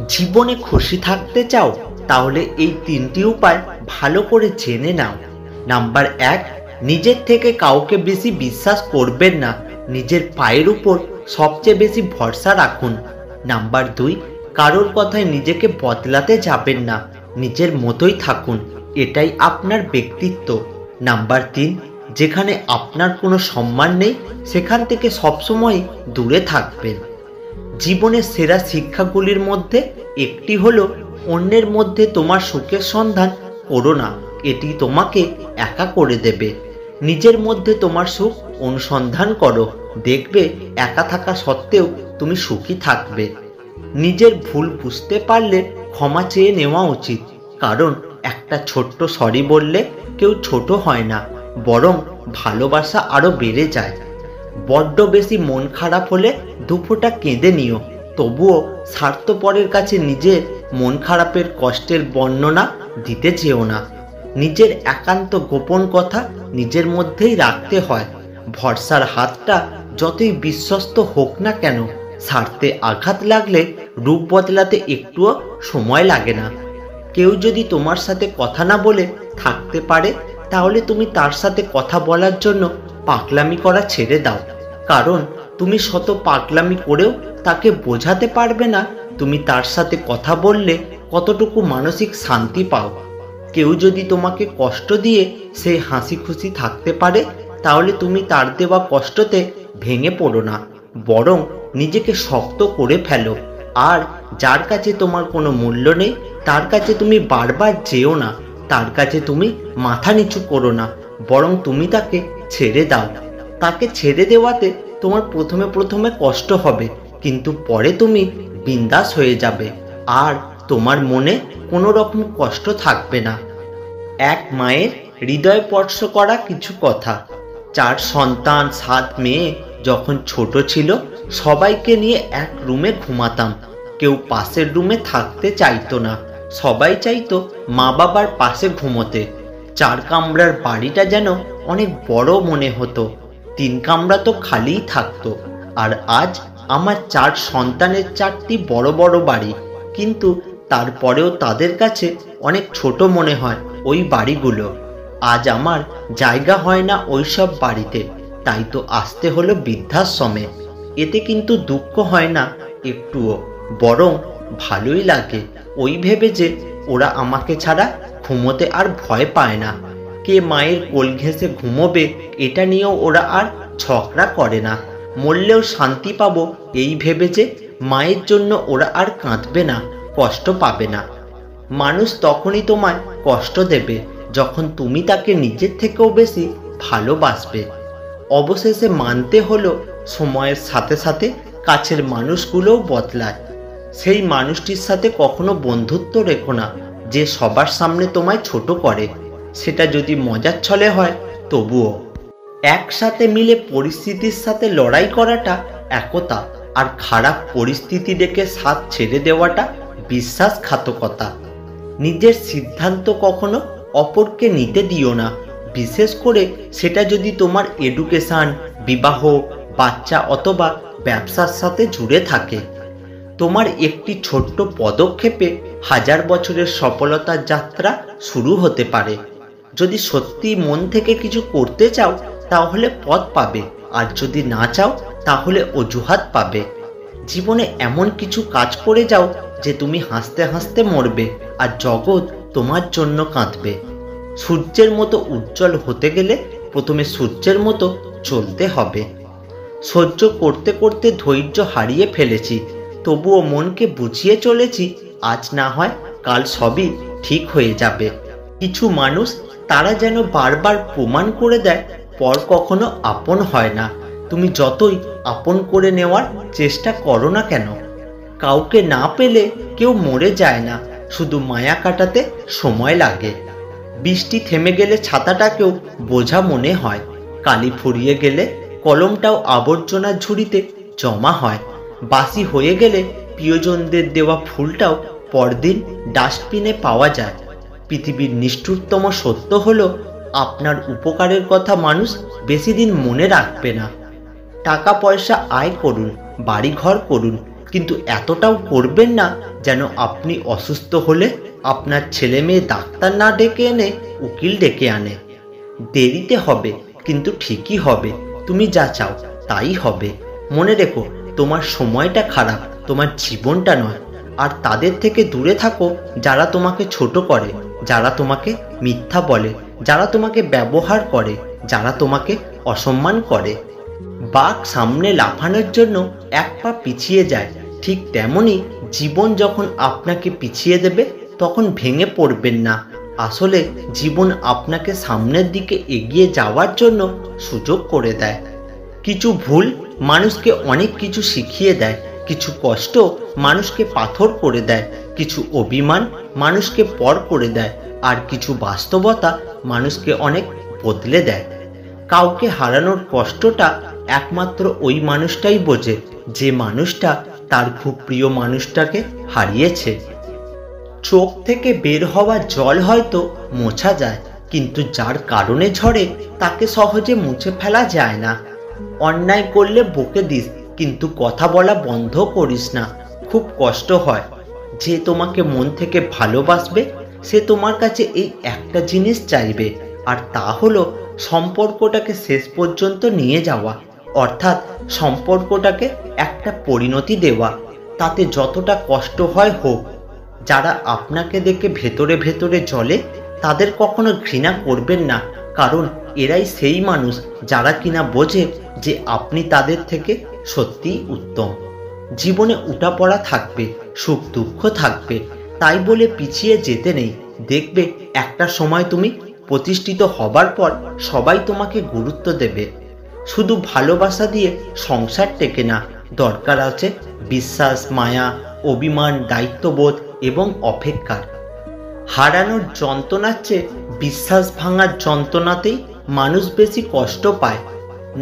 জীবনে খুশি থাকতে চাও? তাহলে এই তিনটি উপায় ভালো করে জেনে নাও। নাম্বার 1, নিজের থেকে কাউকে বেশি বিশ্বাস করবেন না, নিজের পায়ের উপর সবচেয়ে বেশি ভরসা রাখুন। নাম্বার 2, কারোর কথায় নিজেকে বদলাতে যাবেন না, নিজের মতোই থাকুন, এটাই আপনার ব্যক্তিত্ব। নাম্বার 3, যেখানে আপনার কোনো সম্মান নেই সেখান থেকে সবসময় দূরে থাকবেন। জীবনের সেরা শিক্ষাগুলির মধ্যে একটি হলো অন্যের মধ্যে তোমার সুখের সন্ধান করো না, এটি তোমাকে একা করে দেবে। নিজের মধ্যে তোমার সুখ অনুসন্ধান করো, দেখবে একা থাকা সত্ত্বেও তুমি সুখী থাকবে। নিজের ভুল বুঝতে পারলে ক্ষমা চেয়ে নেওয়া উচিত, কারণ একটা ছোট্ট সরি বললে কেউ ছোট হয় না, বরং ভালোবাসা আরো বেড়ে যায়। বড্ড বেশি মন খারাপ হলে দুফোঁটা কেঁদে নিও, তবুও স্বার্থপরের কাছে নিজের মন খারাপের কষ্টের বর্ণনা দিতে চেও না। নিজের একান্ত গোপন কথা নিজের মধ্যেই রাখতে হয়। ভরসার হাতটা যতই বিশ্বস্ত হোক না কেন, স্বার্থে আঘাত লাগলে রূপ বদলাতে একটুও সময় লাগে না। কেউ যদি তোমার সাথে কথা না বলে থাকতে পারে, তাহলে তুমি তার সাথে কথা বলার জন্য পাগলামি করা ছেড়ে দাও, কারণ তুমি শত পাগলামি করেও তাকে বোঝাতে পারবে না তুমি তার সাথে কথা বললে কতটুকু মানসিক শান্তি পাও। কেউ যদি তোমাকে কষ্ট দিয়ে সে হাসি খুশি থাকতে পারে, তাহলে তুমি তার দেওয়া কষ্টতে ভেঙে পড়ো না, বরং নিজেকে শক্ত করে ফেলো। আর যার কাছে তোমার কোনো মূল্য নেই তার কাছে তুমি বারবার যেও না, তার কাছে তুমি মাথা নিচু করো না, বরং তুমি তাকে ছেড়ে দাও। তাকে ছেড়ে দেওয়াতে তোমার প্রথমে প্রথমে কষ্ট হবে, কিন্তু পরে তুমি বিন্দাস হয়ে যাবে, আর তোমার মনে কোনো রকম কষ্ট থাকবে না। এক মায়ের হৃদয় স্পর্শ করা কিছু কথা। 4 সন্তান 7 মেয়ে যখন ছোট ছিল, সবাইকে নিয়ে এক রুমে ঘুমাতাম। কেউ পাশের রুমে থাকতে চাইতো না, সবাই চাইতো মা বাবার পাশে ঘুমোতে। 4 কামরার বাড়িটা যেন অনেক বড় মনে হতো, 3 কামরা তো খালিই থাকতো। আর আজ আমার 4 সন্তানের 4টি বড় বড় বাড়ি, কিন্তু তারপরেও তাদের কাছে অনেক ছোট মনে হয় ওই বাড়িগুলো। আজ আমার জায়গা হয় না ওই সব বাড়িতে, তাই তো আসতে হলো বৃদ্ধাশ্রমে। এতে কিন্তু দুঃখ হয় না একটুও, বরং ভালোই লাগে, ওই ভেবে যে ওরা আমাকে ছাড়া ঘুমোতে আর ভয় পায় না। কে মায়ের কোল ঘেঁষে ঘুমোবে এটা নিয়েও ওরা আর ঝগড়া করে না। মরলেও শান্তি পাবো এই ভেবে যে মায়ের জন্য ওরা আর কাঁদবে না, কষ্ট পাবে না। মানুষ তখনই তোমায় কষ্ট দেবে যখন তুমি তাকে নিজের থেকেও বেশি ভালোবাসবে। অবশেষে মানতে হলো সময়ের সাথে সাথে কাছের মানুষগুলোও বদলায়। সেই মানুষটির সাথে কখনো বন্ধুত্ব রেখো না যে সবার সামনে তোমায় ছোট করে, সেটা যদি মজার ছলে হয় তবুও। একসাথে মিলে পরিস্থিতির সাথে লড়াই করাটা একতা, আর খারাপ পরিস্থিতি দেখে সাথ ছেড়ে দেওয়াটা বিশ্বাসঘাতকতা। নিজের সিদ্ধান্ত কখনো অপরকে নিতে দিও না, বিশেষ করে সেটা যদি তোমার এডুকেশন, বিবাহ, বাচ্চা অথবা ব্যবসার সাথে জুড়ে থাকে। তোমার একটি ছোট্ট পদক্ষেপে 1000 বছরের সফলতার যাত্রা শুরু হতে পারে। যদি সত্যি মন থেকে কিছু করতে চাও তাহলে পথ পাবে, আর যদি না চাও তাহলে অজুহাত পাবে। জীবনে এমন কিছু কাজ করে যাও যে তুমি হাসতে হাসতে মরবে আর জগৎ তোমার জন্য কাঁদবে। সূর্যের মতো উজ্জ্বল হতে গেলে প্রথমে সূর্যের মতো চলতে হবে। সহ্য করতে করতে ধৈর্য হারিয়ে ফেলেছি, তবুও মনকে বুঝিয়ে চলেছি, আজ না হয় কাল সবই ঠিক হয়ে যাবে। কিছু মানুষ তারা যেন বারবার প্রমাণ করে দেয় পর কখনো আপন হয় না। তুমি যতই আপন করে নেওয়ার চেষ্টা করো না কেন, কাউকে না পেলে কেউ মরে যায় না, শুধু মায়া কাটাতে সময় লাগে। বৃষ্টি থেমে গেলে ছাতাটাকেও বোঝা মনে হয়, কালি ফুরিয়ে গেলে কলমটাও আবর্জনার ঝুড়িতে জমা হয়, বাসি হয়ে গেলে প্রিয়জনদের দেওয়া ফুলটাও পরদিন ডাস্টবিনে পাওয়া যায়। পৃথিবীর নিষ্ঠুরতম সত্য হলো, আপনার উপকারের কথা মানুষ বেশি দিন মনে রাখবে না। টাকা পয়সা আয় করুন, বাড়িঘর করুন, কিন্তু এতটাও করবেন না যেন আপনি অসুস্থ হলে আপনার ছেলে মেয়ে ডাক্তার না ডেকে এনে উকিল ডেকে আনে। দেরিতে হবে কিন্তু ঠিকই হবে, তুমি যা চাও তাই হবে। মনে রেখো, তোমার সময়টা খারাপ, তোমার জীবনটা নয়। আর তাদের থেকে দূরে থাকো যারা তোমাকে ছোট করে, যারা তোমাকে মিথ্যা বলে, যারা তোমাকে ব্যবহার করে, যারা তোমাকে অসম্মান করে। বাঘ সামনে লাফানোর জন্য এক পা পিছিয়ে যায়, ঠিক তেমনি জীবন যখন আপনাকে পিছিয়ে দেবে তখন ভেঙে পড়বেন না। আসলে জীবন আপনাকে সামনের দিকে এগিয়ে যাওয়ার জন্য সুযোগ করে দেয়। কিছু ভুল মানুষকে অনেক কিছু শিখিয়ে দেয়, কিছু কষ্ট মানুষকে পাথর করে দেয়, কিছু অভিমান মানুষকে পর করে দেয়, আর কিছু বাস্তবতা মানুষকে অনেক বদলে দেয়। কাউকে হারানোর কষ্টটা একমাত্র ওই মানুষটাই বোঝে যে মানুষটা তার খুব প্রিয় মানুষটাকে হারিয়েছে। চোখ থেকে বের হওয়া জল হয়তো মোছা যায়, কিন্তু যার কারণে ঝরে তাকে সহজে মুছে ফেলা যায় না। অন্যায় করলে বকে দিস, কিন্তু কথা বলা বন্ধ করিস না। খুব কষ্ট হয়। যে তোমাকে মন থেকে ভালোবাসবে সে তোমার কাছে এই একটা জিনিস চাইবে, আর তা হলো সম্পর্কটাকে শেষ পর্যন্ত নিয়ে যাওয়া, অর্থাৎ সম্পর্কটাকে একটা পরিণতি দেওয়া। তাতে যতটা কষ্ট হয় হোক। যারা আপনাকে দেখে ভেতরে ভেতরে জ্বলে তাদের কখনো ঘৃণা করবেন না, কারণ এরাই সেই মানুষ যারা কিনা বোঝে যে আপনি তাদের থেকে সত্যিই উত্তম। জীবনে উঠাপড়া থাকবে, সুখ দুঃখ থাকবে, তাই বলে পিছিয়ে যেতে নেই। দেখবে একটা সময় তুমি প্রতিষ্ঠিত হবার পর সবাই তোমাকে গুরুত্ব দেবে। শুধু ভালোবাসা দিয়ে সংসার টেকে না, দরকার আছে বিশ্বাস, মায়া, অভিমান, দায়িত্ববোধ এবং অপেক্ষার। হারানোর যন্ত্রণার চেয়ে বিশ্বাস ভাঙার যন্ত্রণাতেই মানুষ বেশি কষ্ট পায়।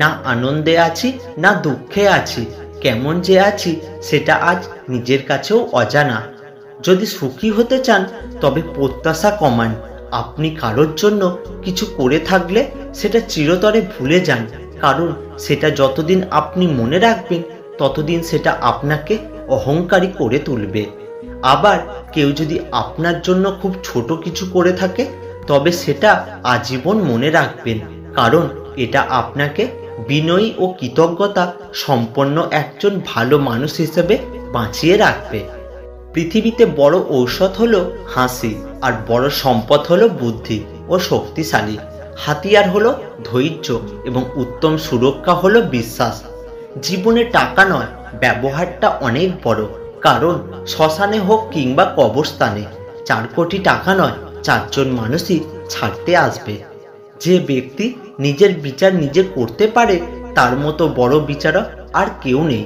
না আনন্দে আছি না দুঃখে আছি, কেমন যে আছি সেটা আজ নিজের কাছেও অজানা। যদি সুখী হতে চান তবে প্রত্যাশা কমান। আপনি কারোর জন্য কিছু করে থাকলে সেটা চিরতরে ভুলে যান, কারণ সেটা যতদিন আপনি মনে রাখবেন ততদিন সেটা আপনাকে অহংকারী করে তুলবে। আবার কেউ যদি আপনার জন্য খুব ছোট কিছু করে থাকে তবে সেটা আজীবন মনে রাখবেন, কারণ এটা আপনাকে বিনয়ী ও কৃতজ্ঞতা সম্পন্ন একজন ভালো মানুষ হিসেবে বাঁচিয়ে রাখবে। পৃথিবীতে বড় ঔষধ হলো হাসি, আর বড় সম্পদ হলো বুদ্ধি ও শক্তিশালী। হাতিয়ার হলো ধৈর্য, এবং উত্তম সুরক্ষা হলো বিশ্বাস। জীবনে টাকা নয়, ব্যবহারটা অনেক বড়, কারণ শ্মশানে হোক কিংবা কবরস্থানে 4 কোটি টাকা নয়, 4 জন মানুষই ছাড়তে আসবে। যে ব্যক্তি নিজের বিচার নিজে করতে পারে তার মতো বড় বিচারক আর কেউ নেই।